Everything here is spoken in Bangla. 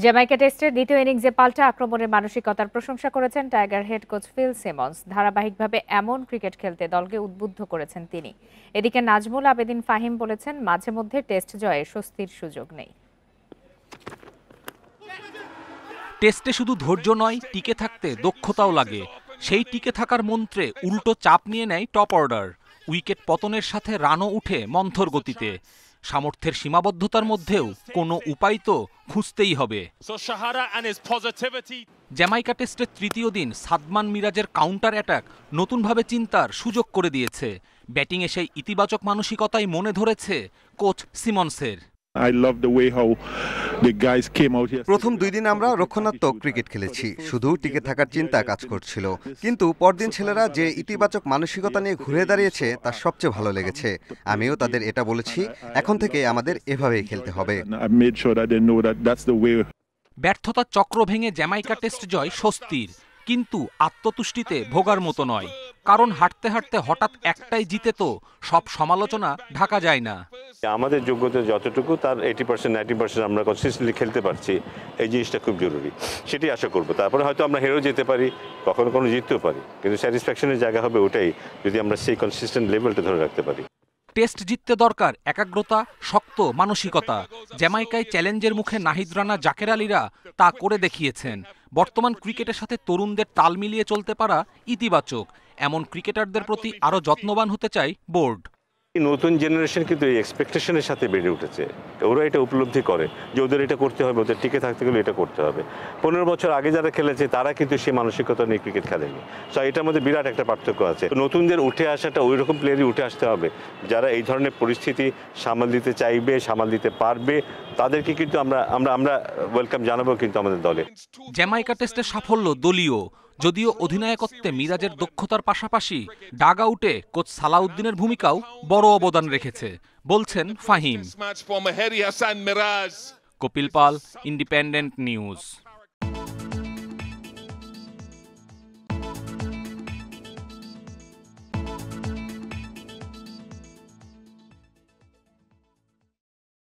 জ্যামাইকা টেস্টের দ্বিতীয় ইনিংসে পাল্টা আক্রমণের মানসিকতার প্রশংসা করেছেন tiger head coach Phil Simmons. ধারাবাহিকভাবে এমন ক্রিকেট খেলতে দলকে উদ্বুদ্ধ করেছেন তিনি। এদিকে নাজমুল আবেদিন ফাহিম বলেছেন, মাঝে মধ্যে টেস্ট জয়ে স্বস্তির সুযোগ নেই। টেস্টে শুধু ধৈর্য নয়, টিকে থাকতে দক্ষতাও লাগে। সেই টিকে থাকার মন্ত্রে উল্টো চাপ নিয়ে নেয় টপ অর্ডার। উইকেট পতনের সাথে রানও উঠে মন্থর গতিতে। সামর্থ্যের সীমাবদ্ধতার মধ্যেও কোনো উপায় তো খুঁজতেই হবে। জ্যামাইকা টেস্টের তৃতীয় দিন সাদমান মিরাজের কাউন্টার অ্যাটাক নতুনভাবে চিন্তার সুযোগ করে দিয়েছে। ব্যাটিংয়ে সেই ইতিবাচক মানসিকতাই মনে ধরেছে কোচ সিমন্সের। প্রথম 2 দিন আমরা রক্ষণাত্মক ক্রিকেট খেলেছি, শুধু টিকে থাকার চিন্তা কাজ করছিল। কিন্তু পরদিন ছেলেরা যে ইতিবাচক মানসিকতা নিয়ে ঘুরে দাঁড়িয়েছে তা সবচেয়ে ভালো লেগেছে। আমিও তাদের এটা বলেছি, এখন থেকে আমাদের এভাবেই খেলতে হবে। ব্যর্থতার চক্র ভেঙে জ্যামাইকা টেস্ট জয় স্বস্তির, কিন্তু আত্মতুষ্টিতে ভোগার মতো নয়। কারণ হাঁটতে হাঁটতে হঠাৎ একটাই জিতে তো সব সমালোচনা ঢাকা যায় না। আমাদের যোগ্যতা যতটুকু তার 80% 90% আমরা কনসিস্টেন্টলি খেলতে পারছি, এই জিনিসটা খুব জরুরি। সেটাই আশা করব। তারপরে হয়তো আমরা হেরেও যেতে পারি, কখনো জিততেও পারি, কিন্তু স্যাটিসফ্যাকশনের জায়গা হবে ওটাই, যদি আমরা সেই কনসিস্টেন্ট লেভেলটা ধরে রাখতে পারি। টেস্ট জিততে দরকার একাগ্রতা, শক্ত মানসিকতা। জ্যামাইকায় চ্যালেঞ্জের মুখে নাহিদ রানা, জাকের আলীরা তা করে দেখিয়েছেন। বর্তমান ক্রিকেটের সাথে তরুণদের তাল মিলিয়ে চলতে পারা ইতিবাচক। এমন ক্রিকেটারদের প্রতি আরও যত্নবান হতে চায় বোর্ড। নতুন জেনারেশন কিন্তু এই এক্সপেকটেশনের সাথে বেড়ে উঠেছে। ওরা এটা উপলব্ধি করে যে ওদের এটা করতে হবে, ওদের টিকে থাকতে গেলে এটা করতে হবে। 15 বছর আগে যারা খেলেছে তারা কিন্তু সেই মানসিকতা নিয়ে ক্রিকেট খেলেনি। সো এটার মধ্যে বিরাট একটা পার্থক্য আছে। নতুনদের উঠে আসাটা ওই রকম প্লেয়ারই উঠে আসতে হবে, যারা এই ধরনের পরিস্থিতি সামাল দিতে চাইবে, সামাল দিতে পারবে। তাদেরকে কিন্তু আমরা ওয়েলকাম জানাবো কিন্তু আমাদের দলে। জ্যামাইকা টেস্টের সাফল্য দলীয়, যদিও অধিনায়কত্বে মিরাজের দক্ষতার পাশাপাশি ডাগ আউটে কোচ সালাউদ্দিনের ভূমিকাও বড় অবদান রেখেছে বলছেন ফাহিম। কপিল পাল, ইন্ডিপেন্ডেন্ট নিউজ।